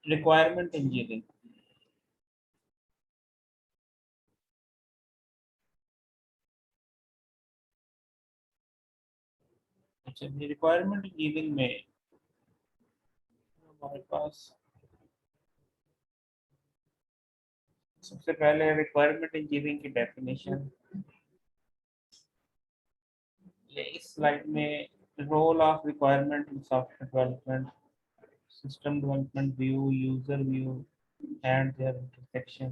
Requirement engineering. अच्छा, requirement engineering में हमारे पास सबसे पहले रिक्वायरमेंट इंजीनियरिंग की डेफिनेशन, ये इस स्लाइड में role of requirement in software development, system development view, user view, and their intersection,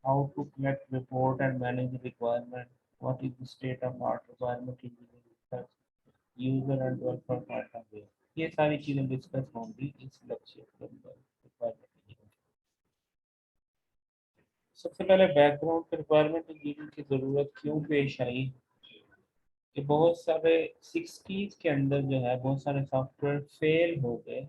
how to collect, report, and manage the requirement, what is the state of art requirement engineering research, user and developer point of view। ये सारी चीजें discuss होंगी इस lecture के अंदर requirement engineering. सबसे पहले background पे रिक्वायरमेंट इंजीनियरिंग की जरूरत क्यों पेश आई, कि बहुत सारे 60s के अंदर जो है बहुत सारे सॉफ्टवेयर फेल हो गए,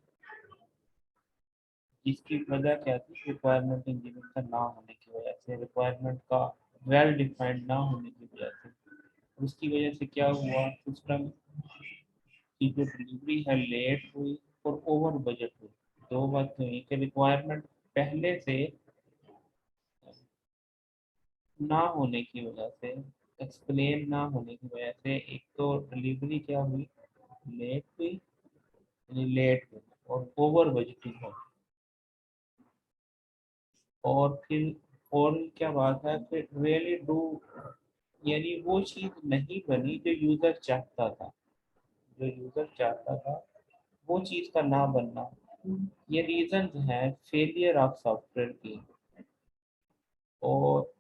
जिसकी वजह क्या थी, रिक्वायरमेंट इंजीनियरिंग का ना होने की वजह से, रिक्वायरमेंट का वेल डिफाइंड ना होने की वजह से। उसकी वजह से क्या हुआ, सिस्टम की जो डिलीवरी है लेट हुई और ओवर बजट हुई। दो बात हुई कि रिक्वायरमेंट पहले से ना होने की वजह से, एक्सप्लेन ना होने की वजह से, एक तो डिलीवरी क्या हुई, लेट हुई, यानी लेट हुई और ओवर बजटिंग हुई। और फिर और क्या बात है, फिर रियली डू, यानी वो चीज नहीं बनी जो यूजर चाहता था, जो यूजर चाहता था वो चीज का ना बनना। ये रीजन है फेलियर ऑफ सॉफ्टवेयर की। और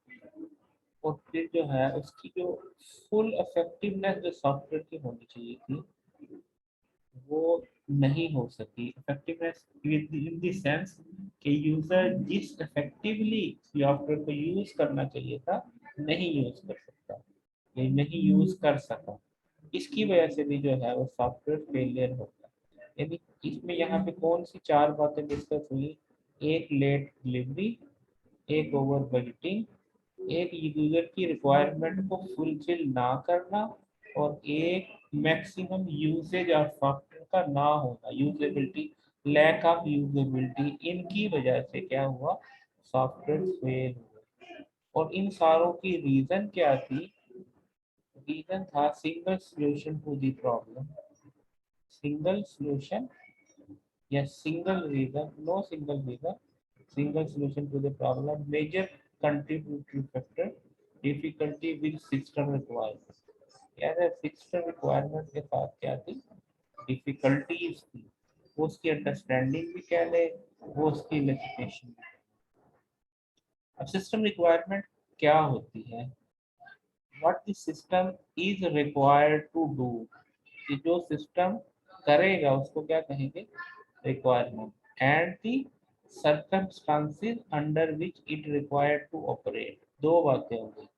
और फिर जो है उसकी जो फुल इफेक्टिवनेस जो सॉफ्टवेयर की होनी चाहिए थी, वो नहीं हो सकी। इफेक्टिवनेस इन द सेंस कि यूजर जिस इफेक्टिवली सॉफ्टवेयर को यूज करना चाहिए था नहीं यूज कर सकता, ये नहीं यूज कर सका। इसकी वजह से भी जो है वो सॉफ्टवेयर फेलियर होता है। यानी इसमें यहाँ पे कौन सी चार बातें डिस्कस हुई, एक लेट डिलीवरी, एक ओवर बजटिंग, एक यूजर की रिक्वायरमेंट को फुलफिल ना करना, और एक मैक्सिमम यूसेज ऑफ सॉफ्टवेयर का ना होना, यूजेबिलिटी, लैक ऑफ यूजेबिलिटी। इनकी वजह से क्या हुआ, सॉफ्टवेयर फेल हुआ। और इन सारों की रीजन क्या थी, रीजन था single solution to the problem, single solution या single reason, no single reason, single solution to the problem, major contributory factor, difficulty with system requirement. यार सिस्टम रिक्वायरमेंट के साथ क्या थी, डिफिकल्टीज थी, वो उसकी अंडरस्टैंडिंग भी कह ले, वो उसकी इलेक्ट्रिफिकेशन। अब सिस्टम रिक्वायरमेंट क्या होती है, what the system is required to do, कि जो सिस्टम करेगा उसको क्या कहेंगे, requirement. And the circumstances under which it required to operate. दो बातें होंगी,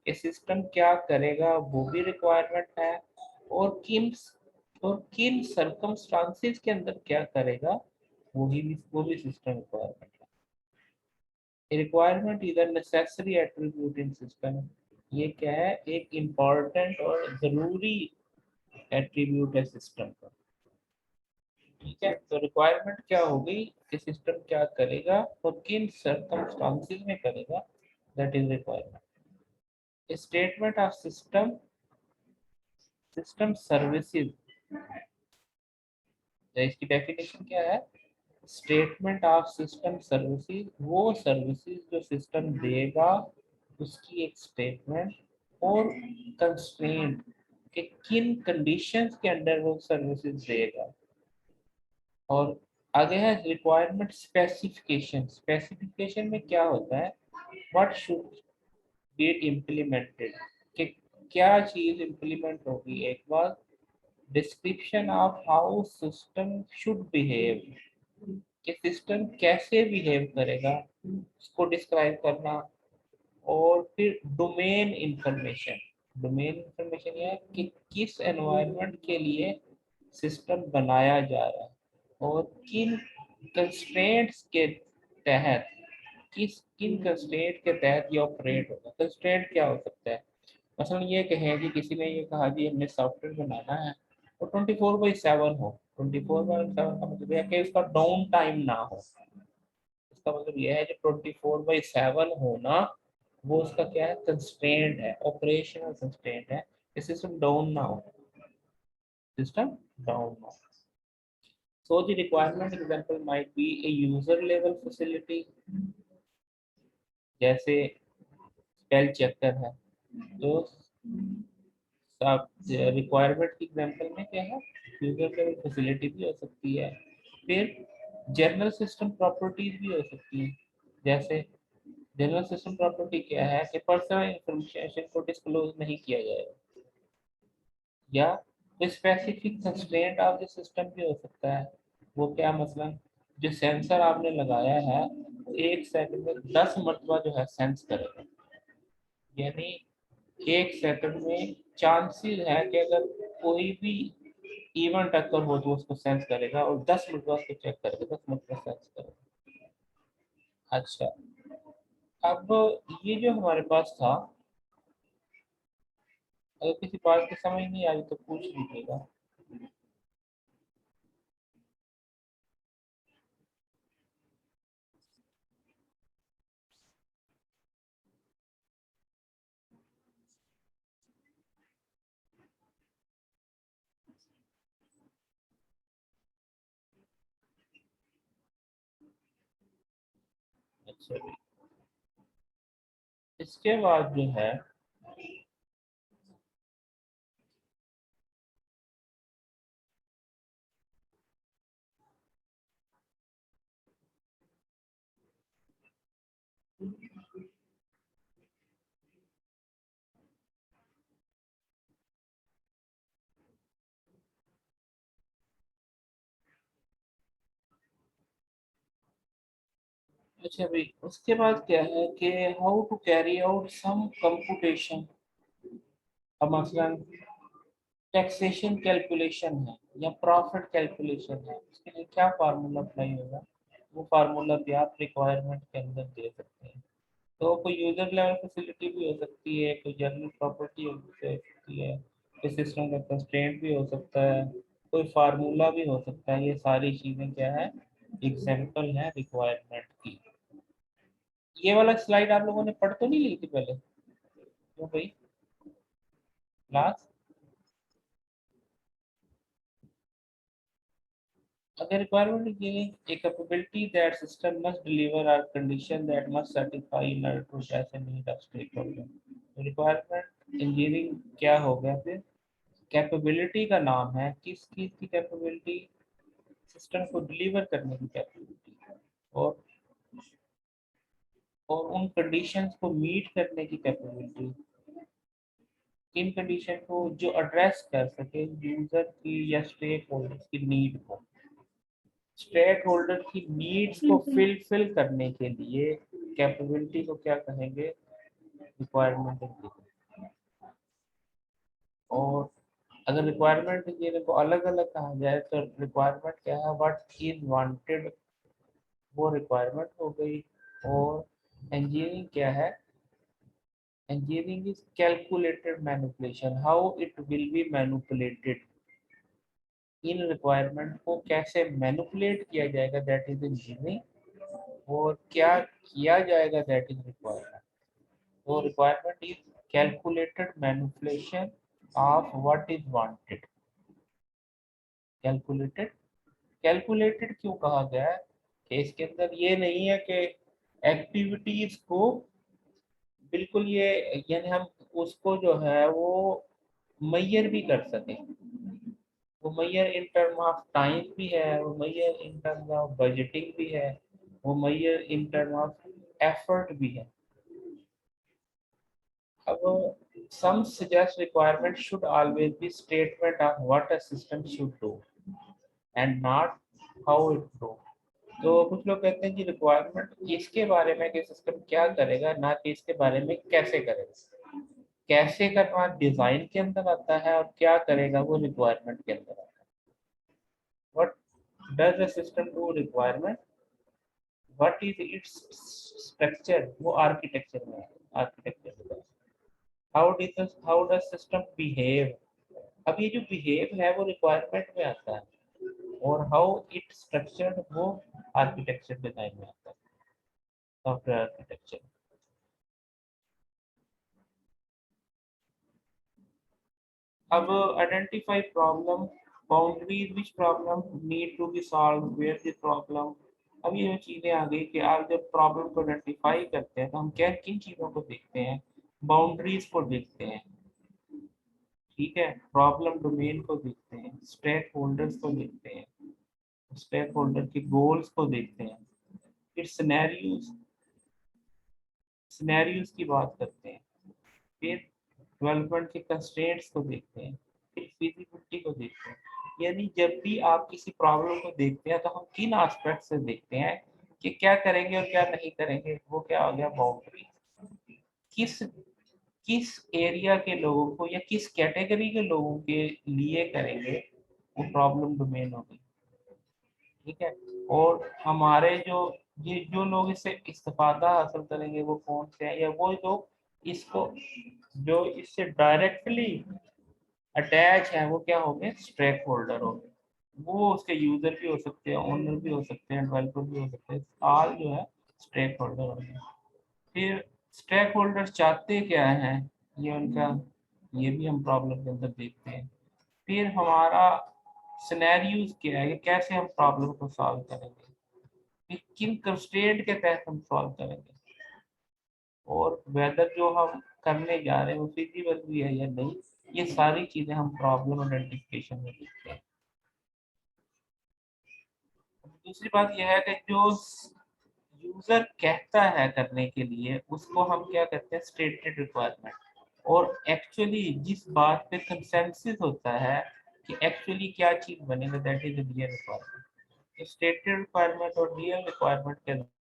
ये सिस्टम क्या करेगा वो भी रिक्वायरमेंट है, और किन सर्कमस्टांसेस के अंदर क्या करेगा वो भी सिस्टम रिक्वायरमेंट है। Requirement is a necessary attribute in system, ये क्या है, एक इम्पॉर्टेंट और जरूरी एट्रीब्यूट है सिस्टम का। ठीक है, तो रिक्वायरमेंट क्या होगी कि सिस्टम क्या करेगा और किन सर्कमस्टांसेस में करेगा, that is requirement. Statement of system, system services, इसकी डेफिनेशन क्या है, स्टेटमेंट ऑफ सिस्टम सर्विसेज, वो सर्विसेज जो सिस्टम देगा उसकी एक स्टेटमेंट, और कंस्ट्रेंट कि किन कंडीशंस के अंडर वो सर्विसेज देगा। और आगे है रिक्वायरमेंट स्पेसिफिकेशन, स्पेसिफिकेशन में क्या होता है, व्हाट शुड बी इम्प्लीमेंटेड, कि क्या चीज इम्प्लीमेंट होगी। एक बार description of how system should behave, कि सिस्टम कैसे बिहेव करेगा उसको डिस्क्राइब करना। और फिर डोमेन इंफॉर्मेशन, डोमेन इंफॉर्मेशन यह है कि किस एनवायरनमेंट के लिए सिस्टम बनाया जा रहा है और किन कंस्ट्रेंट्स के तहत, किन कंस्ट्रेंट के तहत ये ऑपरेट होगा। कंस्ट्रेंट क्या हो सकता है, मसलन ये कहें कि किसी ने ये कहा कि हमने सॉफ्टवेयर बनाना है और 24/7 हो, 24/7 का मतलब है कि उसका डाउन टाइम ना हो। इसका मतलब यह है जो 24/7 होना वो उसका क्या है, कंस्ट्रेंट है, ऑपरेशनल कंस्ट्रेंट है। सिस्टम डाउन ना हो, सिस्टम डाउन ना हो। So the requirement example might be a user level facility, जैसे स्पेल चेकर है, तो रिक्वायरमेंट की एग्जांपल में क्या है, यूजर लेवल फैसिलिटी भी हो सकती है। फिर जनरल सिस्टम प्रॉपर्टीज भी हो सकती हैं, जैसे जनरल सिस्टम प्रॉपर्टी क्या है कि पर्सनल इंफॉर्मेशन को डिस्क्लोज नहीं किया जाएगा, या specific constraint of the system भी हो सकता है। वो क्या, मसलन जो सेंसर आपने लगाया है वो 1 सेकंड में 10 मरतबा जो है सेंस करेगा, यानी 1 सेकंड में चांसेस है कि अगर कोई भी इवेंट अकर हो तो उसको सेंस करेगा और 10 मरतबा उसको चेक करेगा, 10 मरतबा सेंस करेगा। अच्छा, अब ये जो हमारे पास था, अगर किसी बात की समझ नहीं आई तो पूछ लीजिएगा। अच्छा, इसके बाद जो है अच्छा भाई, उसके बाद क्या है कि how to carry out some computation. अब मसलन टैक्सेशन कैलकुलेशन है या प्रॉफिट कैलकुलेशन है, उसके लिए क्या फार्मूला अप्लाई होगा, वो फार्मूला भी आप रिक्वायरमेंट के अंदर दे सकते हैं। तो कोई यूजर लेवल फैसिलिटी भी हो सकती है, कोई जनरल प्रॉपर्टी हो सकती है, कोई सिस्टम का कंस्ट्रेंट भी हो सकता है, कोई फार्मूला भी हो सकता है। ये सारी चीजें क्या है, एग्जाम्पल है रिक्वायरमेंट की। ये वाला स्लाइड आप लोगों ने पढ़ तो नहीं ली थी पहले, क्यों भाई, क्लास? अगर requirement is giving a capability that system must deliver or condition that must satisfy in order to address a need of stakeholder, तो रिक्वायरमेंट इंजीनियरिंग क्या हो गया फिर, कैपेबिलिटी का नाम है, किस चीज की कैपेबिलिटी, सिस्टम को डिलीवर करने की कैपेबिलिटी, और उन कंडीशंस को मीट करने की कैपेबिलिटी, किन कंडीशन को जो एड्रेस कर सके यूजर की या स्टेक होल्डर्स की नीड को। स्टेक होल्डर की नीड्स को फिल करने के लिए कैपेबिलिटी को क्या कहेंगे, रिक्वायरमेंट। और अगर रिक्वायरमेंट ये को अलग अलग कहा जाए तो रिक्वायरमेंट क्या है, व्हाट इज वांटेड, वो रिक्वायरमेंट हो गई। और इंजीनियरिंग क्या है, engineering is calculated manipulation, how it will be manipulated, in requirement को कैसे मैनिपुलेट किया जाएगा, दैट इज इंजीनियरिंग। और क्या किया जाएगा, दैट इज रिक्वायरमेंट। तो requirement is calculated manipulation of what is wanted. Calculated, calculated क्यों कहा गया है कि इसके अंदर ये नहीं है कि एक्टिविटीज को बिल्कुल ये, यानी हम उसको जो है वो मैयर भी कर सकें। वो Maihar in term of time भी है, वो Maihar in term of budgeting भी है, वो Maihar in term of effort भी है। अब some suggest requirement should always be statement of what a system should do and not how it do। तो कुछ लोग कहते हैं कि रिक्वायरमेंट इसके बारे में कि सिस्टम क्या करेगा, ना कि इसके बारे में कैसे करेगा। कैसे करना डिजाइन के अंदर आता है और क्या करेगा वो रिक्वायरमेंट के अंदर आता है। What does the system do, requirement, what is its structure, वो आर्किटेक्चर में है, architecture. How does system behave, अब ये जो बिहेव है वो रिक्वायरमेंट में आता है, और हाउ इट स्ट्रक्चर्ड वो आर्किटेक्चर डिजाइन में आता है। Software architecture. अब identify problem, boundaries which problem need to be solve, where the problem. अब ये जो चीजें आ गई कि आप जब प्रॉब्लम को आइडेंटिफाई करते हैं तो हम क्या किन चीजों को देखते हैं, बाउंड्रीज को देखते हैं, ठीक है, प्रॉब्लम डोमेन को देखते हैं, स्टेक होल्डर्स को देखते हैं, स्टेक होल्डर के गोल्स को देखते हैं, फिर सिनेरियोज की बात करते हैं, फिर डेवलपमेंट के कंस्ट्रेंट्स को देखते हैं, फिर फिजिबिलिटी को देखते हैं। यानी जब भी आप किसी प्रॉब्लम को देखते हैं तो हम किन एस्पेक्ट से देखते हैं कि क्या करेंगे और क्या नहीं करेंगे, वो क्या हो गया बाउंड्री। किस किस एरिया के लोगों को या किस कैटेगरी के लोगों के लिए करेंगे, वो प्रॉब्लम डोमेन होगी, ठीक है। और हमारे ये जो लोग इससे इस्तेफादा हासिल करेंगे वो कौन से हैं, या वो लोग इसको जो इससे डायरेक्टली अटैच है वो क्या होंगे, स्टेक होल्डर होंगे। वो उसके यूजर भी हो सकते हैं, ओनर भी हो सकते हैं, डेवलपर भी हो सकते हैं, ऑल जो है स्टेक होल्डर होंगे। फिर स्टेक होल्डर चाहते क्या हैं, ये उनका, ये भी हम प्रॉब्लम के अंदर देखते हैं। फिर हमारा सिनेरियोज क्या है, कैसे हम प्रॉब्लम को सॉल्व करेंगे, फिर किन कंस्ट्रेंट के तहत हम सॉल्व करेंगे, और वेदर जो हम करने जा रहे हैं वो फिजिबल भी है या नहीं, ये सारी चीजें हम प्रॉब्लम आइडेंटिफिकेशन में देखते हैं। दूसरी बात यह है कि जो यूजर कहता है करने के लिए उसको हम क्या कहते हैं, स्टेटेड रिक्वायरमेंट। और एक्चुअली जिस बात पे कंसेंसस होता है कि एक्चुअली क्या चीज बनेगा, that is real requirement. Stated requirement और रियल रिक्वायरमेंट के